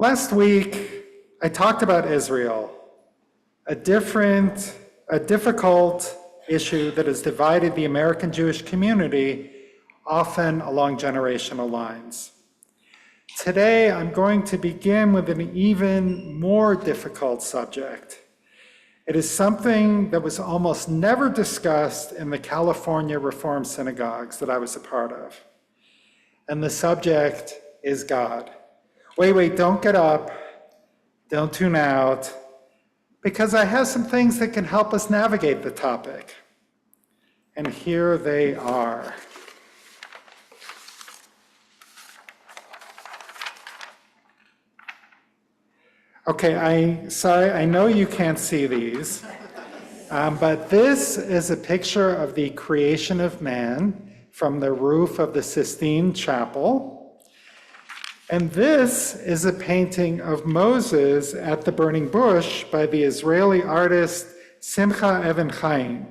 Last week, I talked about Israel, a difficult issue that has divided the American Jewish community, often along generational lines. Today, I'm going to begin with an even more difficult subject. It is something that was almost never discussed in the California Reform Synagogues that I was a part of. And the subject is God. Wait, don't get up, don't tune out, because I have some things that can help us navigate the topic. And here they are. Okay, I know you can't see these, but this is a picture of the creation of man from the roof of the Sistine Chapel. And this is a painting of Moses at the burning bush by the Israeli artist Simcha Even Chaim.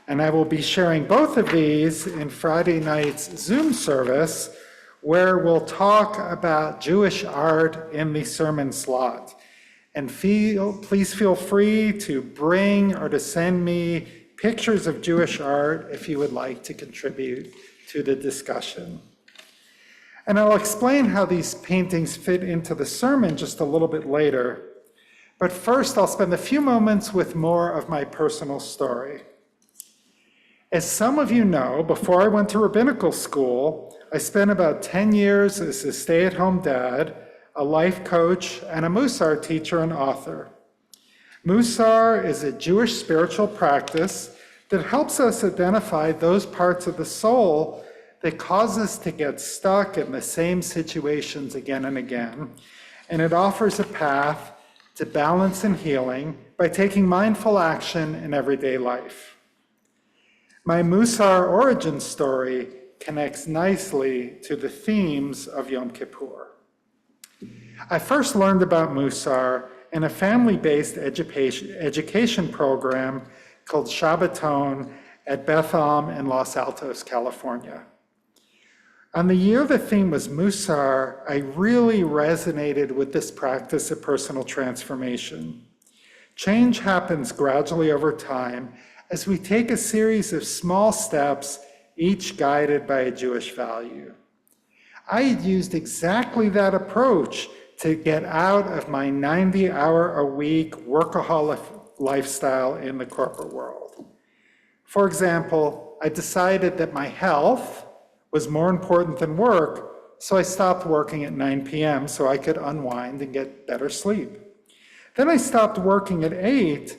And I will be sharing both of these in Friday night's Zoom service, where we'll talk about Jewish art in the sermon slot. And please feel free to bring or to send me pictures of Jewish art if you would like to contribute to the discussion. And I'll explain how these paintings fit into the sermon just a little bit later. But first, I'll spend a few moments with more of my personal story. As some of you know, before I went to rabbinical school, I spent about 10 years as a stay-at-home dad, a life coach, and a Musar teacher and author. Musar is a Jewish spiritual practice that helps us identify those parts of the soul that cause us to get stuck in the same situations again and again. And it offers a path to balance and healing by taking mindful action in everyday life. My Musar origin story connects nicely to the themes of Yom Kippur. I first learned about Musar in a family-based education program called Shabbaton at Beth Am in Los Altos, California. On the year the theme was Musar, I really resonated with this practice of personal transformation. Change happens gradually over time as we take a series of small steps, each guided by a Jewish value. I had used exactly that approach to get out of my 90-hour-a-week workaholic lifestyle in the corporate world. For example, I decided that my health was more important than work, so I stopped working at 9 p.m. so I could unwind and get better sleep. Then I stopped working at 8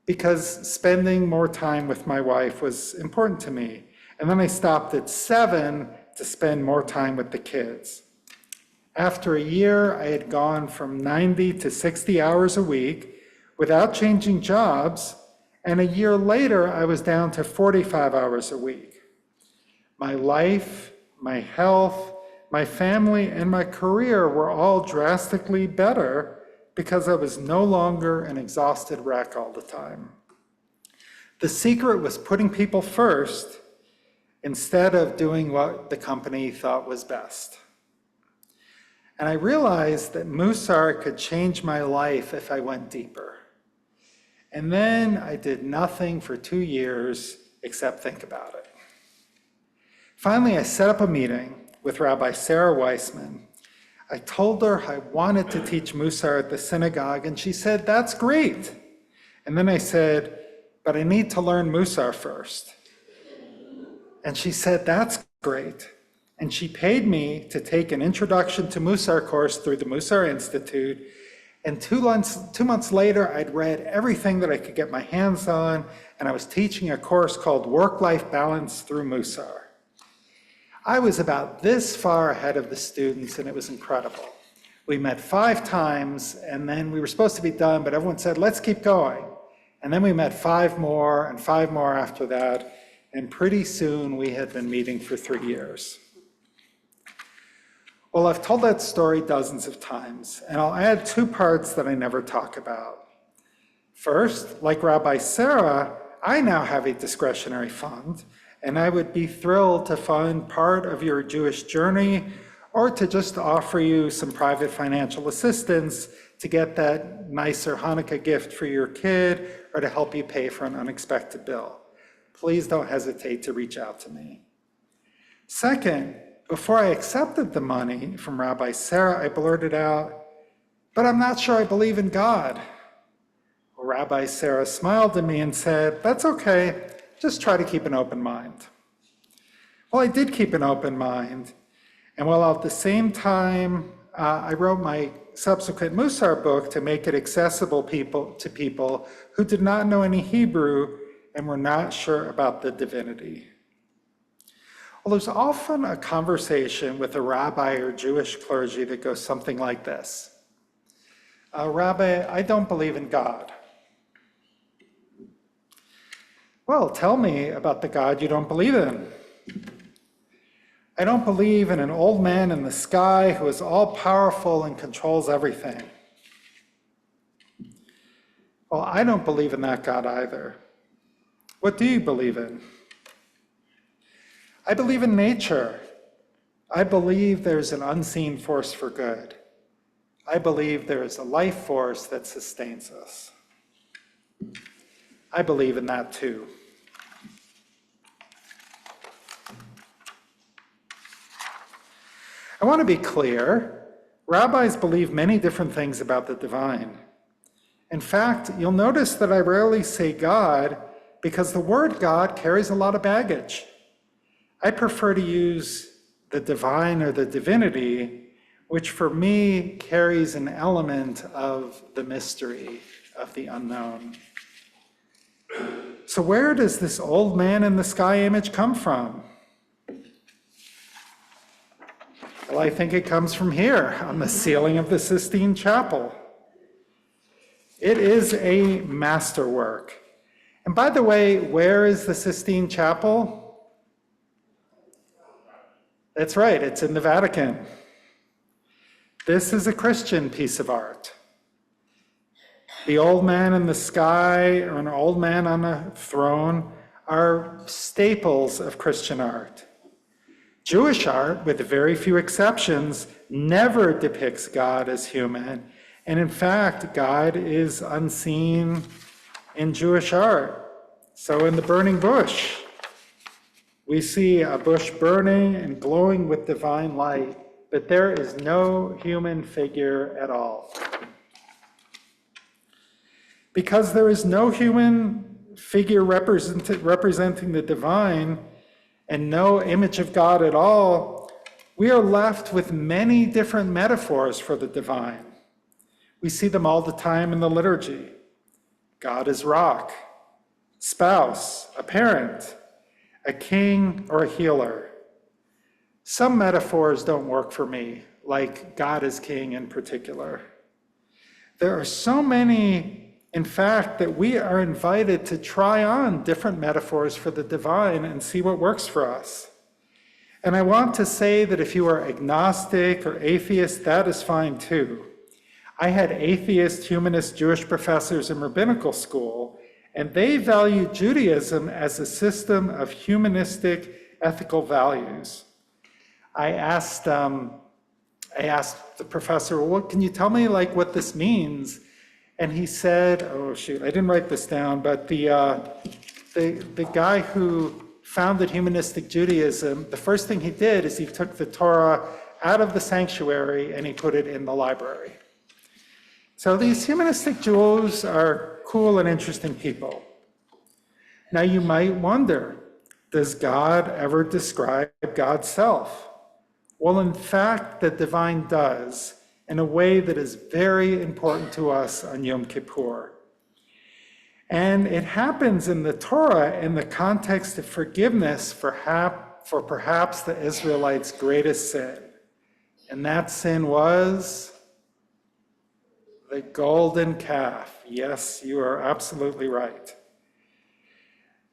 because spending more time with my wife was important to me. And then I stopped at 7 to spend more time with the kids. After a year, I had gone from 90 to 60 hours a week without changing jobs, and a year later, I was down to 45 hours a week. My life, my health, my family, and my career were all drastically better because I was no longer an exhausted wreck all the time. The secret was putting people first instead of doing what the company thought was best. And I realized that Musar could change my life if I went deeper. And then I did nothing for 2 years except think about it. Finally, I set up a meeting with Rabbi Sarah Weissman. I told her I wanted to teach Musar at the synagogue, and she said, "That's great." And then I said, "But I need to learn Musar first." And she said, "That's great." And she paid me to take an Introduction to Musar course through the Musar Institute. And 2 months later, I'd read everything that I could get my hands on, and I was teaching a course called Work-Life Balance through Musar. I was about this far ahead of the students, and it was incredible. We met 5 times, and then we were supposed to be done, but everyone said, "Let's keep going." And then we met 5 more, and 5 more after that, and pretty soon we had been meeting for 3 years. Well, I've told that story dozens of times, and I'll add 2 parts that I never talk about. First, like Rabbi Sarah, I now have a discretionary fund, and I would be thrilled to fund part of your Jewish journey or to just offer you some private financial assistance to get that nicer Hanukkah gift for your kid, or to help you pay for an unexpected bill. Please don't hesitate to reach out to me. Second, before I accepted the money from Rabbi Sarah, I blurted out, "But I'm not sure I believe in God." Well, Rabbi Sarah smiled at me and said, "That's okay, just try to keep an open mind." Well, I did keep an open mind, and while at the same time, I wrote my subsequent Musar book to make it accessible to people who did not know any Hebrew and were not sure about the divinity. Well, there's often a conversation with a rabbi or Jewish clergy that goes something like this. "Rabbi, I don't believe in God." "Well, tell me about the God you don't believe in." "I don't believe in an old man in the sky who is all powerful and controls everything." "Well, I don't believe in that God either." "What do you believe in?" "I believe in nature. I believe there's an unseen force for good. I believe there is a life force that sustains us." I believe in that too. I want to be clear. Rabbis believe many different things about the divine. In fact, you'll notice that I rarely say God because the word God carries a lot of baggage. I prefer to use the divine or the divinity, which for me carries an element of the mystery, of the unknown. So where does this old man in the sky image come from? Well, I think it comes from here on the ceiling of the Sistine Chapel. It is a masterwork. And by the way, where is the Sistine Chapel? That's right, it's in the Vatican. This is a Christian piece of art. The old man in the sky or an old man on a throne are staples of Christian art. Jewish art, with very few exceptions, never depicts God as human. And in fact, God is unseen in Jewish art. So in the burning bush, we see a bush burning and glowing with divine light, but there is no human figure at all. Because there is no human figure representing the divine and no image of God at all, we are left with many different metaphors for the divine. We see them all the time in the liturgy. God is rock, spouse, a parent, a king, or a healer. Some metaphors don't work for me, like God is king in particular. There are so many, in fact, that we are invited to try on different metaphors for the divine and see what works for us. And I want to say that if you are agnostic or atheist, that is fine too. I had atheist, humanist Jewish professors in rabbinical school, and they value Judaism as a system of humanistic ethical values. I asked the professor, well, can you tell me what this means? And he said, oh shoot, I didn't write this down, but the guy who founded humanistic Judaism, the first thing he did is he took the Torah out of the sanctuary and he put it in the library. So these humanistic Jews are cool and interesting people. Now you might wonder, does God ever describe Godself? Well, in fact, the divine does, in a way that is very important to us on Yom Kippur. And it happens in the Torah in the context of forgiveness for perhaps the Israelites' greatest sin. And that sin was the golden calf. Yes, you are absolutely right.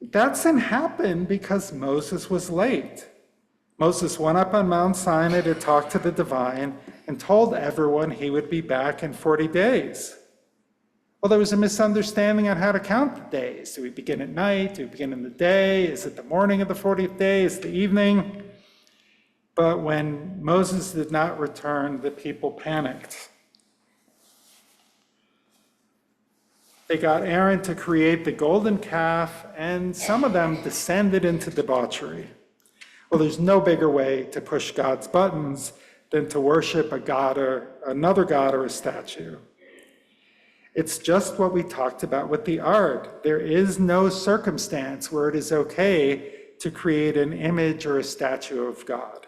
That sin happened because Moses was late. Moses went up on Mount Sinai to talk to the divine and told everyone he would be back in 40 days. Well, there was a misunderstanding on how to count the days. Do we begin at night? Do we begin in the day? Is it the morning of the 40th day? Is it the evening? But when Moses did not return, the people panicked. They got Aaron to create the golden calf, and some of them descended into debauchery. Well, there's no bigger way to push God's buttons than to worship a god or another god or a statue. It's just what we talked about with the art. There is no circumstance where it is okay to create an image or a statue of God.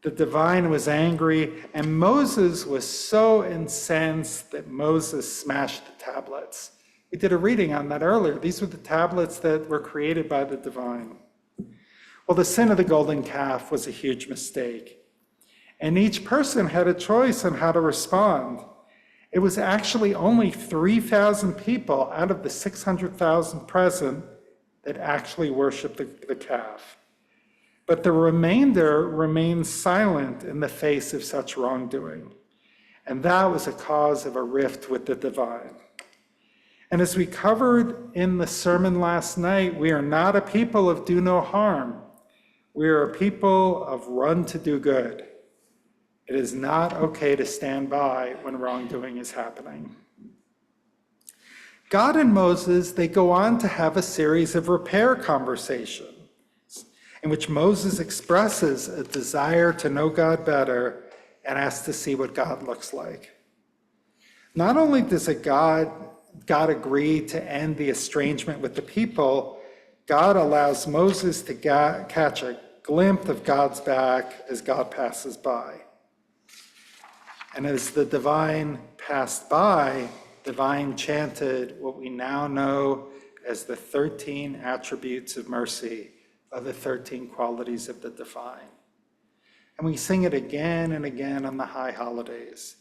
The divine was angry, and Moses was so incensed that Moses smashed the tablets. We did a reading on that earlier. These were the tablets that were created by the divine. Well, the sin of the golden calf was a huge mistake, and each person had a choice on how to respond. It was actually only 3,000 people out of the 600,000 present that actually worshiped the calf. But the remainder remained silent in the face of such wrongdoing. And that was a cause of a rift with the divine. And as we covered in the sermon last night, we are not a people of do no harm. We are a people of run to do good. It is not okay to stand by when wrongdoing is happening. God and Moses, they go on to have a series of repair conversations in which Moses expresses a desire to know God better and asks to see what God looks like. Not only does God agree to end the estrangement with the people, God allows Moses to catch a glimpse of God's back as God passes by. And as the divine passed by, divine chanted what we now know as the 13 attributes of mercy, of the 13 qualities of the divine. And we sing it again and again on the high holidays.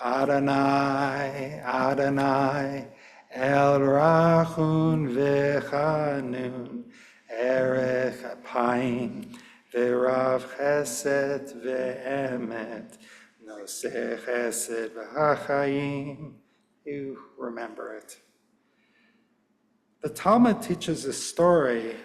Adonai, Adonai, El Rachun V'Chanun, Erech Apayim, V'Rav Chesed V'Emet, Noseh Chesed V'Chayim. You remember it. The Talmud teaches a story.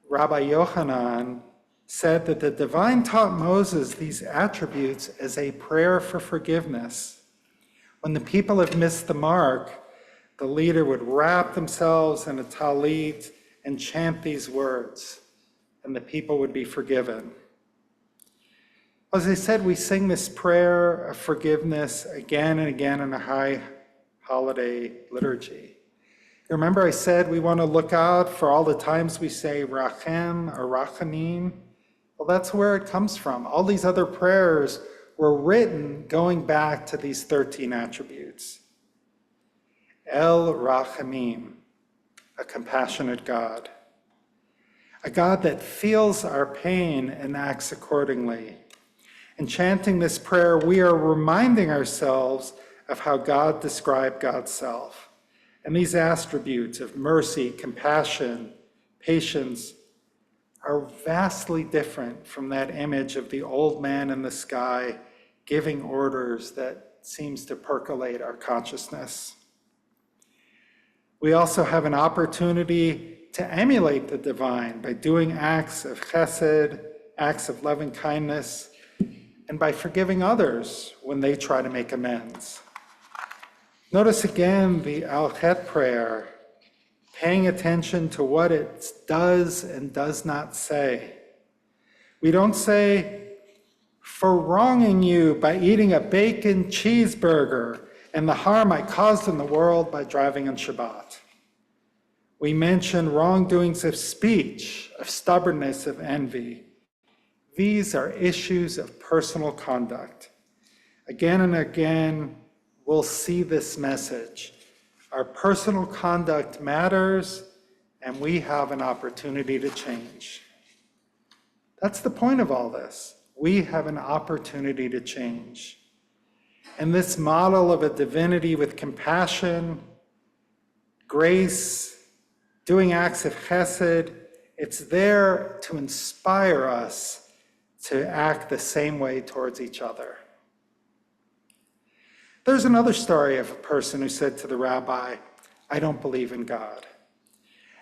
Rabbi Yochanan said that the divine taught Moses these attributes as a prayer for forgiveness. When the people have missed the mark, the leader would wrap themselves in a talit and chant these words, and the people would be forgiven. As I said, we sing this prayer of forgiveness again and again in a high holiday liturgy. Remember I said we want to look out for all the times we say Rachem or Rachamim? Well, that's where it comes from. All these other prayers were written going back to these 13 attributes. El Rachamim, a compassionate God. A God that feels our pain and acts accordingly. In chanting this prayer, we are reminding ourselves of how God described Godself. And these attributes of mercy, compassion, patience are vastly different from that image of the old man in the sky giving orders that seems to percolate our consciousness. We also have an opportunity to emulate the divine by doing acts of chesed, acts of loving kindness, and by forgiving others when they try to make amends. Notice again the Al-Chet prayer, paying attention to what it does and does not say. We don't say, for wronging you by eating a bacon cheeseburger and the harm I caused in the world by driving on Shabbat. We mention wrongdoings of speech, of stubbornness, of envy. These are issues of personal conduct. Again and again, we'll see this message. Our personal conduct matters, and we have an opportunity to change. That's the point of all this. We have an opportunity to change. And this model of a divinity with compassion, grace, doing acts of chesed, it's there to inspire us to act the same way towards each other. There's another story of a person who said to the rabbi, I don't believe in God.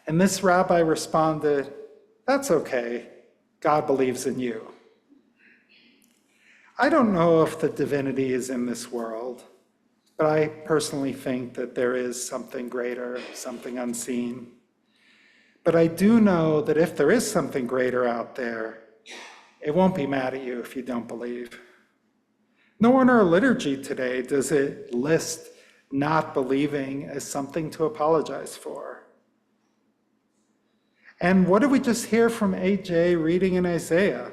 And this rabbi responded, that's okay. God believes in you. I don't know if the divinity is in this world, but I personally think that there is something greater, something unseen. But I do know that if there is something greater out there, it won't be mad at you if you don't believe. Nor in our liturgy today does it list not believing as something to apologize for. And what did we just hear from AJ reading in Isaiah?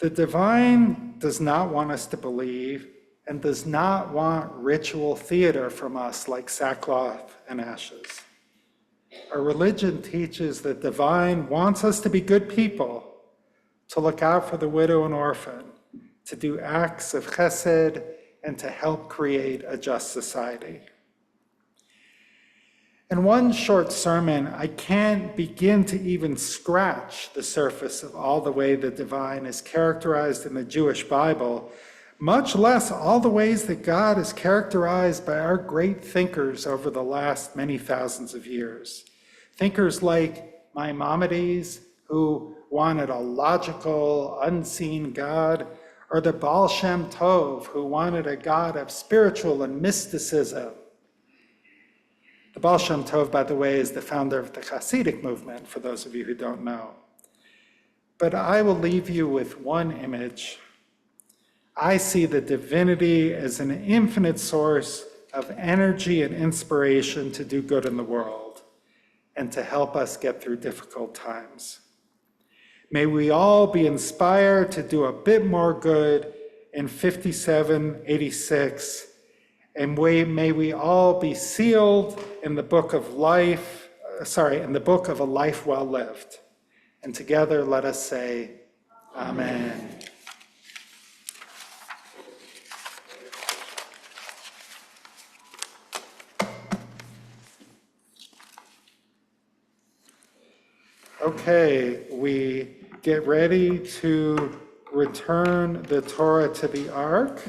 The divine does not want us to believe and does not want ritual theater from us like sackcloth and ashes. Our religion teaches that divine wants us to be good people, to look out for the widow and orphan, to do acts of chesed, and to help create a just society. In one short sermon, I can't begin to even scratch the surface of all the way the divine is characterized in the Jewish Bible, much less all the ways that God is characterized by our great thinkers over the last many thousands of years. Thinkers like Maimonides, who wanted a logical, unseen God, or the Baal Shem Tov, who wanted a God of spiritual and mysticism. The Baal Shem Tov, by the way, is the founder of the Hasidic movement, for those of you who don't know. But I will leave you with one image. I see the divinity as an infinite source of energy and inspiration to do good in the world and to help us get through difficult times. May we all be inspired to do a bit more good in 5786, and may we all be sealed in the book of life, in the book of a life well lived. And together let us say, Amen. Okay, we get ready to return the Torah to the ark.